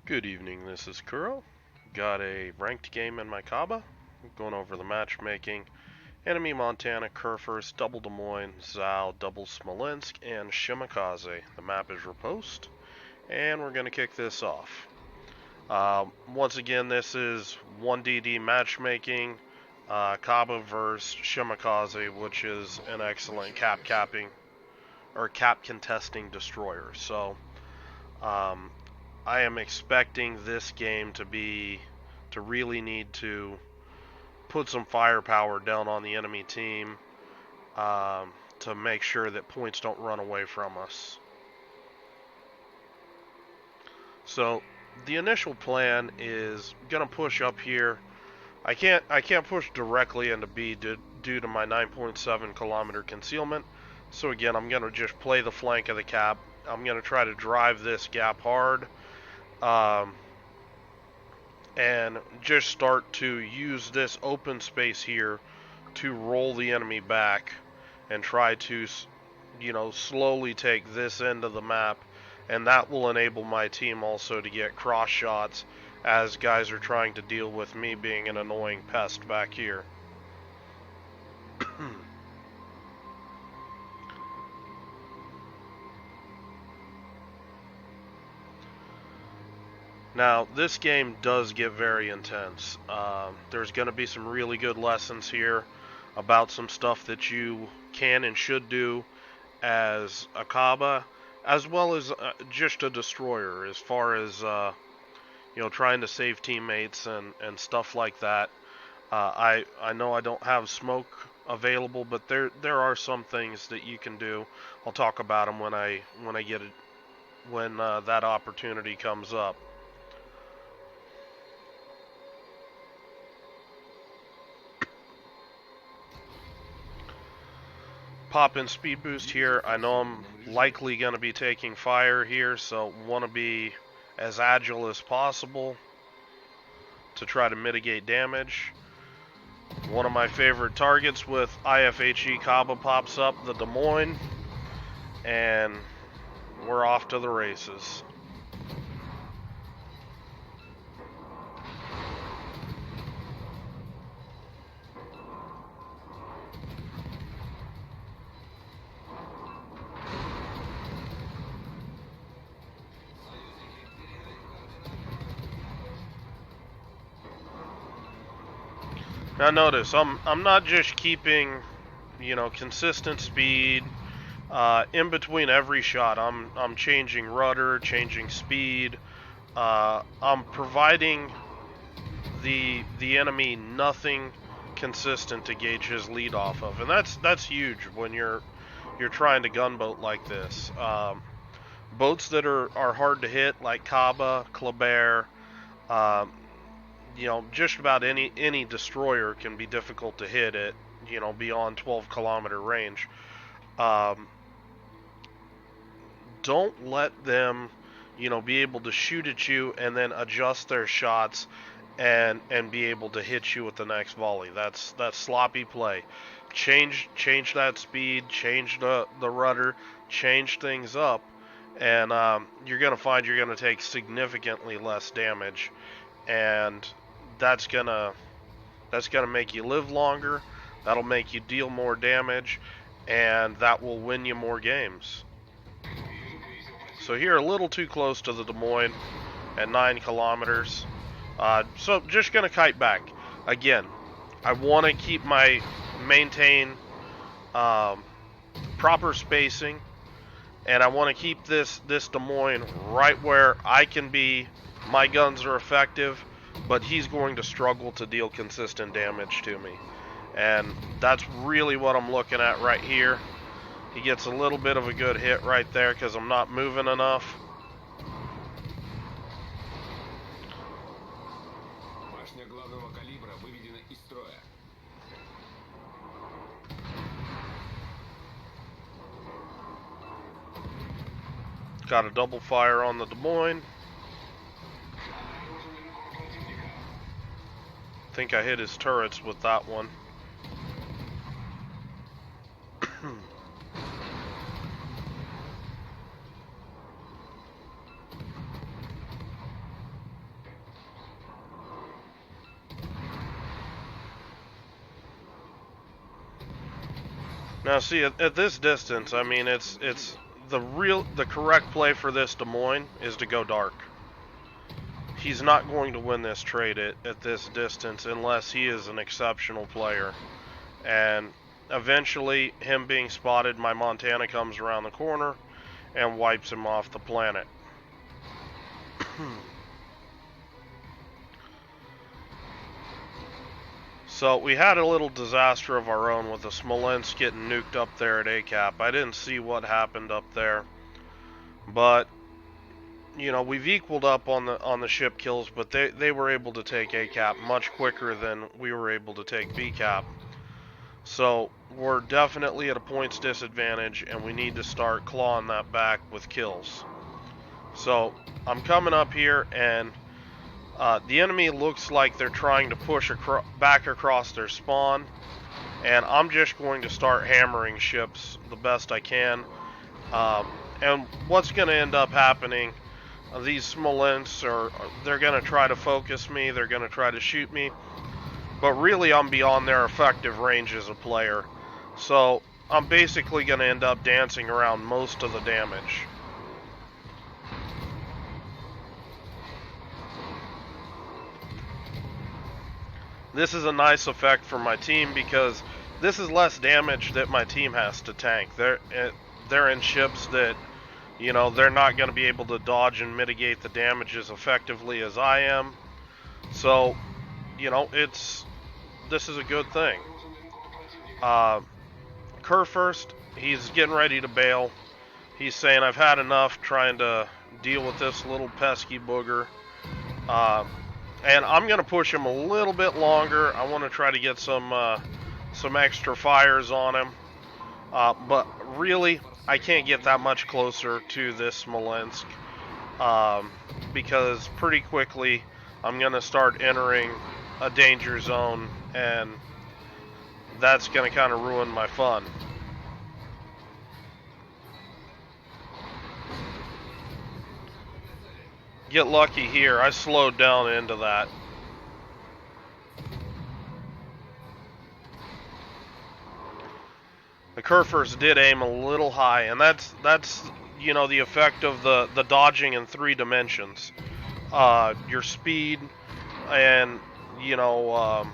Good evening, this is Kuro. Got a ranked game in my Khaba. Going over the matchmaking. Enemy Montana, Kurfürst, double Des Moines, Zal, double Smolensk, and Shimakaze. The map is Riposte, and we're going to kick this off. Once again, this is 1DD matchmaking. Khaba versus Shimakaze, which is an excellent cap contesting destroyer. So, I am expecting this game to really need to put some firepower down on the enemy team to make sure that points don't run away from us. So the initial plan is gonna push up here. I can't push directly into B due to my 9.7 kilometer concealment. So again, I'm gonna just play the flank of the cap. I'm gonna try to drive this gap hard. And just start to use this open space here to roll the enemy back and try to, slowly take this end of the map, and that will enable my team also to get cross shots as guys are trying to deal with me being an annoying pest back here. Now, this game does get very intense. There's going to be some really good lessons here about some stuff that you can and should do as a Khaba, as well as just a destroyer, as far as trying to save teammates and stuff like that. I know I don't have smoke available, but there are some things that you can do. I'll talk about them when I get it when that opportunity comes up. Pop in speed boost here. I know I'm likely going to be taking fire here, so want to be as agile as possible to try to mitigate damage. One of my favorite targets with IFHE Khaba pops up, the Des Moines, and we're off to the races. Now notice, I'm not just keeping, consistent speed. In between every shot, I'm changing rudder, changing speed. I'm providing the enemy nothing consistent to gauge his lead off of, and that's huge when you're trying to gunboat like this. Boats that are hard to hit, like Khaba, Kleber. Just about any destroyer can be difficult to hit at, beyond 12 kilometer range. Don't let them, be able to shoot at you and then adjust their shots and be able to hit you with the next volley. That's sloppy play. Change that speed, change the rudder, change things up, and you're gonna find you're gonna take significantly less damage, and that's gonna make you live longer. That'll make you deal more damage, and that will win you more games. So here, a little too close to the Des Moines at 9 kilometers. So just gonna kite back. Again, I want to maintain proper spacing, and I want to keep this Des Moines right where I can be. My guns are effective, but he's going to struggle to deal consistent damage to me. And that's really what I'm looking at right here. He gets a little bit of a good hit right there because I'm not moving enough. Got a double fire on the Des Moines. I think I hit his turrets with that one. Now, see, at this distance, I mean, it's the correct play for this Des Moines is to go dark. He's not going to win this trade at this distance unless he is an exceptional player. And eventually, him being spotted, my Montana comes around the corner and wipes him off the planet. So we had a little disaster of our own with the Smolensk getting nuked up there at ACAP. I didn't see what happened up there, but you know, we've equaled up on the ship kills, but they were able to take ACAP much quicker than we were able to take BCAP. So we're definitely at a points disadvantage, and we need to start clawing that back with kills. So I'm coming up here, and the enemy looks like they're trying to push back across their spawn, and I'm just going to start hammering ships the best I can. And what's going to end up happening, these Smolensks they're going to try to focus me, they're going to try to shoot me, but really I'm beyond their effective range as a player. So I'm basically going to end up dancing around most of the damage. This is a nice effect for my team because this is less damage that my team has to tank. They're in ships that, you know, they're not going to be able to dodge and mitigate the damage as effectively as I am. So, you know, this is a good thing. Kurfürst, he's getting ready to bail. He's saying, I've had enough trying to deal with this little pesky booger. And I'm going to push him a little bit longer. I want to try to get some extra fires on him. But really, I can't get that much closer to this Smolensk. Because pretty quickly, I'm going to start entering a danger zone. And that's going to kind of ruin my fun. Get lucky here. I slowed down into that. The Kurfürst did aim a little high, and that's you know, the effect of the dodging in 3 dimensions. Your speed and, you know,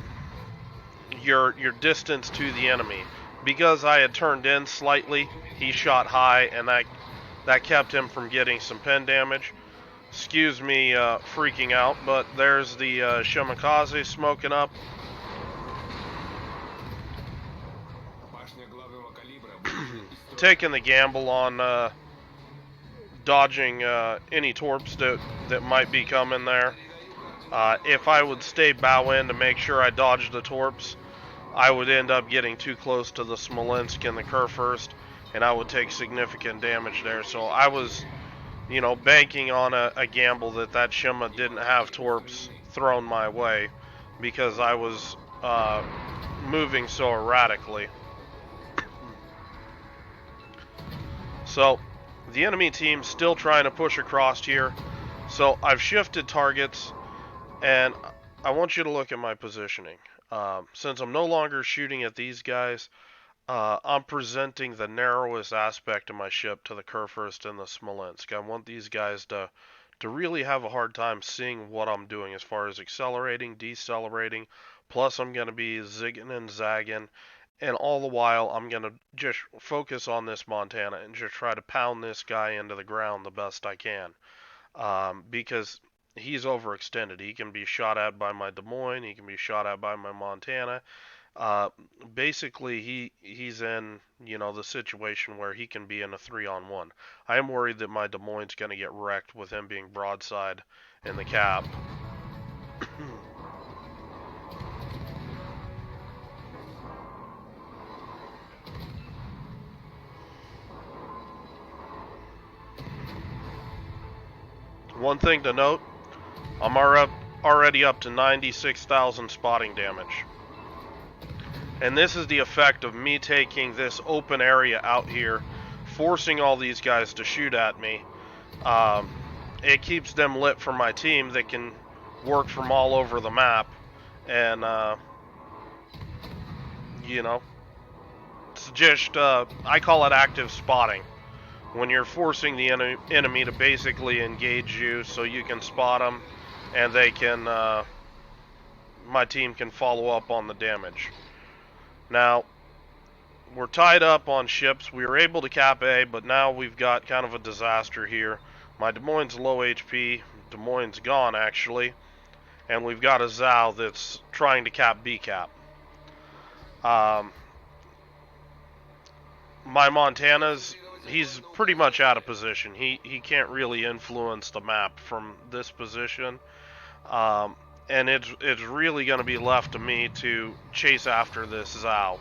your distance to the enemy. Because I had turned in slightly, he shot high, and that kept him from getting some pen damage. Excuse me freaking out, but there's the Shimakaze smoking up. Taking the gamble on dodging any torps that might be coming there. If I would stay bow in to make sure I dodged the torps, I would end up getting too close to the Smolensk and the Kurfürst, and I would take significant damage there. So I was, you know, banking on a gamble that Shima didn't have torps thrown my way because I was moving so erratically. So the enemy team's still trying to push across here. So I've shifted targets, and I want you to look at my positioning. Since I'm no longer shooting at these guys, I'm presenting the narrowest aspect of my ship to the Kurfürst and the Smolensk. I want these guys to really have a hard time seeing what I'm doing as far as accelerating, decelerating. Plus, I'm going to be zigging and zagging. And all the while, I'm going to just focus on this Montana and just try to pound this guy into the ground the best I can. Because he's overextended. He can be shot at by my Des Moines. He can be shot at by my Montana. Basically, he's in, you know, the situation where he can be in a 3-on-1. I am worried that my Des Moines is going to get wrecked with him being broadside in the cap. One thing to note, I'm already up to 96,000 spotting damage. And this is the effect of me taking this open area out here, forcing all these guys to shoot at me. It keeps them lit for my team that can work from all over the map. And, you know, It's just, I call it active spotting. When you're forcing the enemy to basically engage you so you can spot them and they can, my team can follow up on the damage. Now, we're tied up on ships. We were able to cap A, but now we've got kind of a disaster here. My Des Moines low HP. Des Moines gone, actually. And we've got a Zhao that's trying to cap B cap. My Montana's, he's pretty much out of position. He can't really influence the map from this position. And it's really going to be left to me to chase after this Zhao.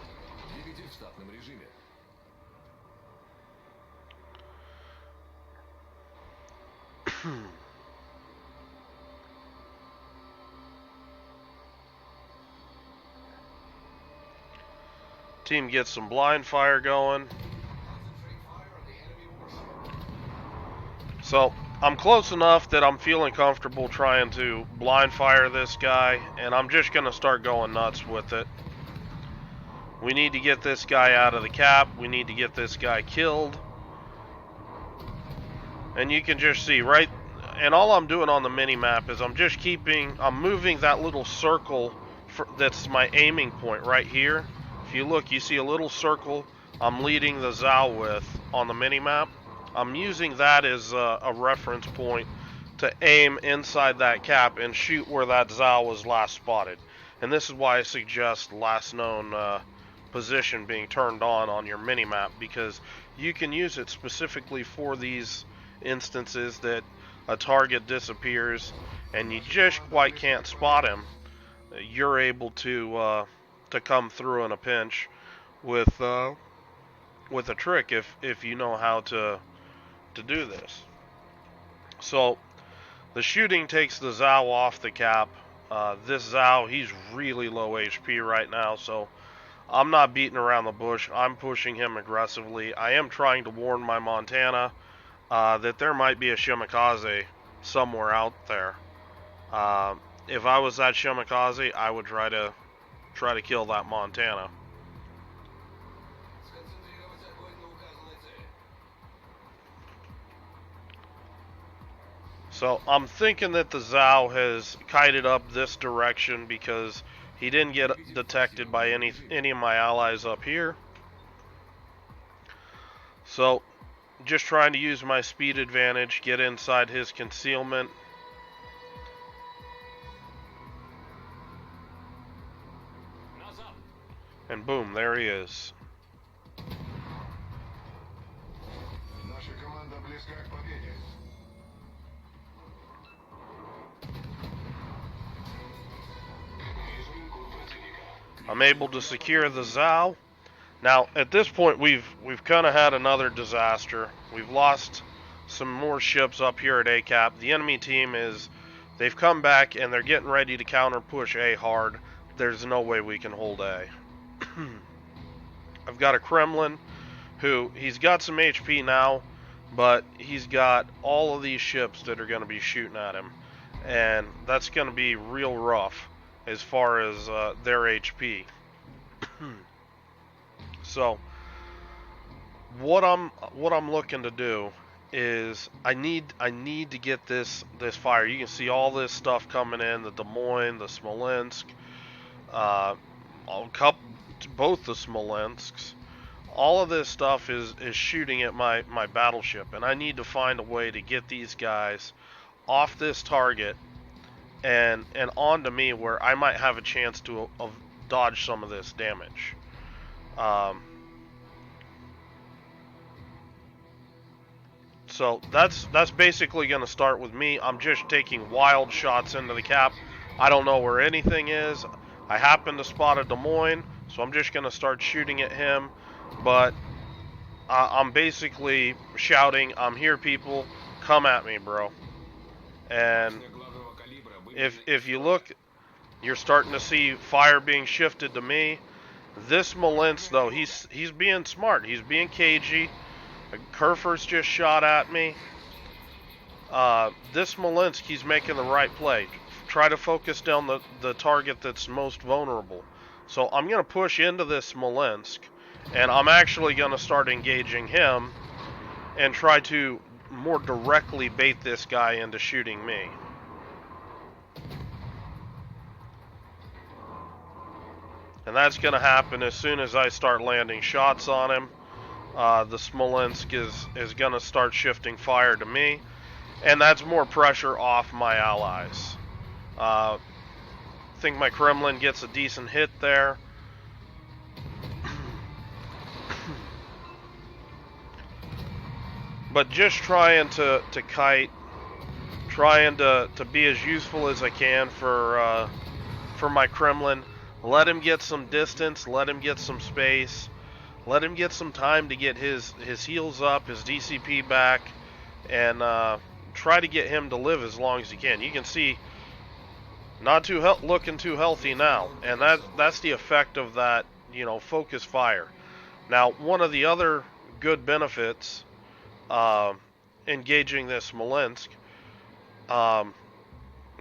Team gets some blind fire going. So I'm close enough that I'm feeling comfortable trying to blind fire this guy, and I'm just going to start going nuts with it. We need to get this guy out of the cap. We need to get this guy killed. And you can just see, right? And all I'm doing on the mini-map is I'm moving that little circle that's my aiming point right here. If you look, you see a little circle I'm leading the Zhao with on the mini-map. I'm using that as a reference point to aim inside that cap and shoot where that Zhao was last spotted. And this is why I suggest last known position being turned on your mini-map, because you can use it specifically for these instances that a target disappears and you just quite can't spot him. You're able to come through in a pinch with a trick if you know how to do this. So the shooting takes the Zhao off the cap. This Zhao, he's really low HP right now, so I'm not beating around the bush. I'm pushing him aggressively. I am trying to warn my Montana that there might be a Shimakaze somewhere out there. If I was that Shimakaze, I would try to kill that Montana. So I'm thinking that the Zhao has kited up this direction because he didn't get detected by any of my allies up here. So just trying to use my speed advantage, get inside his concealment. And boom, there he is. I'm able to secure the Zhao. Now, at this point, we've kind of had another disaster. We've lost some more ships up here at A-Cap. The enemy team they've come back and they're getting ready to counter push A hard. There's no way we can hold A. I've got a Kremlin who, he's got some HP now, but he's got all of these ships that are going to be shooting at him. And that's going to be real rough as far as their HP. So what I'm looking to do is I need to get this fire. You can see all this stuff coming in, the Des Moines, the Smolensk, both the Smolensks. All of this stuff is shooting at my battleship, and I need to find a way to get these guys off this target and onto me where I might have a chance to dodge some of this damage. So that's basically going to start with me. I'm just taking wild shots into the cap. I don't know where anything is. I happen to spot a Des Moines, so I'm just going to start shooting at him. But I'm basically shouting, "I'm here, people. Come at me, bro." And if you look, you're starting to see fire being shifted to me. This Smolensk, though, he's being smart. He's being cagey. Kerfer's just shot at me. This Smolensk, he's making the right play. Try to focus down the target that's most vulnerable. So I'm going to push into this Smolensk, And I'm actually going to start engaging him and try to more directly bait this guy into shooting me. And that's going to happen as soon as I start landing shots on him. The Smolensk is going to start shifting fire to me, and that's more pressure off my allies. I think my Kremlin gets a decent hit there. But just trying to kite, trying to be as useful as I can for my Kremlin. Let him get some distance, let him get some space, let him get some time to get his heals up, his DCP back, and try to get him to live as long as he can. You can see not looking too healthy now, and that's the effect of that, focus fire. Now, one of the other good benefits engaging this Smolensk, well,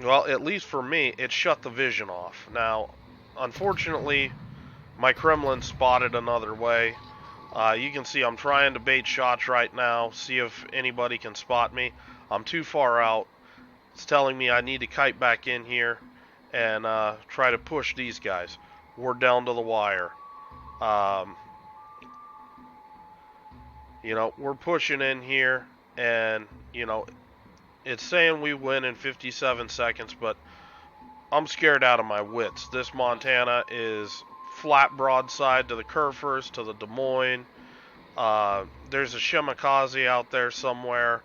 at least for me, it shut the vision off. Now, unfortunately, my Kremlin spotted another way. You can see I'm trying to bait shots right now, see if anybody can spot me. I'm too far out. It's telling me I need to kite back in here and try to push these guys. We're down to the wire. Um, we're pushing in here, and, it's saying we win in 57 seconds, but I'm scared out of my wits. This Montana is flat broadside to the Kerfers, to the Des Moines. There's a Shimakaze out there somewhere,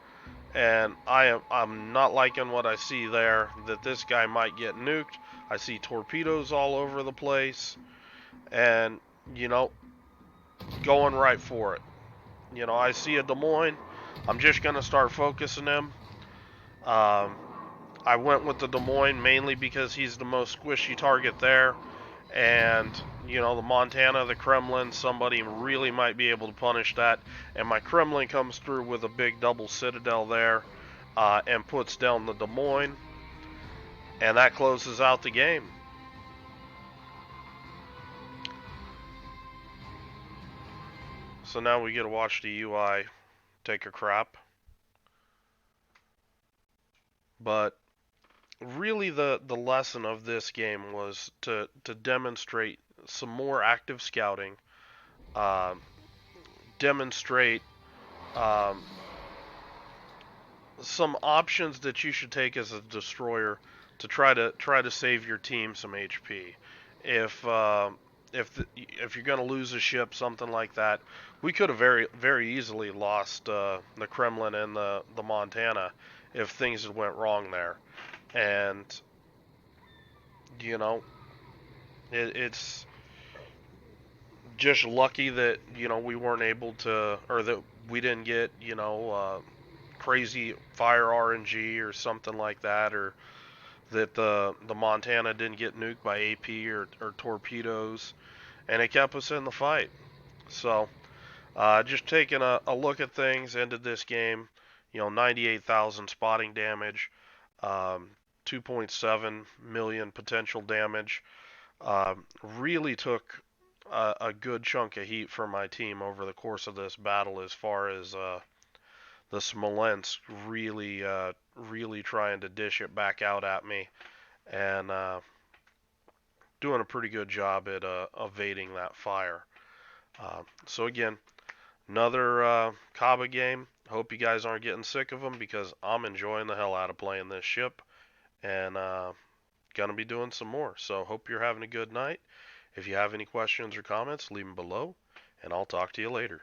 and I'm not liking what I see there, that this guy might get nuked. I see torpedoes all over the place, and, going right for it. I see a Des Moines. I'm just going to start focusing him. I went with the Des Moines mainly because he's the most squishy target there. And, the Montana, the Kremlin, somebody really might be able to punish that. And my Kremlin comes through with a big double citadel there and puts down the Des Moines. And that closes out the game. So now we get to watch the UI take a crap. But really the lesson of this game was to demonstrate some more active scouting, demonstrate some options that you should take as a destroyer to try to save your team some HP. If if you're going to lose a ship, something like that, we could have very easily lost the Kremlin and the Montana if things had went wrong there. And it's just lucky that we weren't able to, or that we didn't get crazy fire RNG or something like that, or that the Montana didn't get nuked by AP or torpedoes, and it kept us in the fight. So just taking a look at things, ended this game, 98,000 spotting damage, 2.7 million potential damage. Really took a good chunk of heat for my team over the course of this battle, as far as the Smolensk really trying to dish it back out at me, and doing a pretty good job at evading that fire. So again, another Khaba game. Hope you guys aren't getting sick of them, because I'm enjoying the hell out of playing this ship, and gonna be doing some more. So hope you're having a good night. If you have any questions or comments, leave them below, and I'll talk to you later.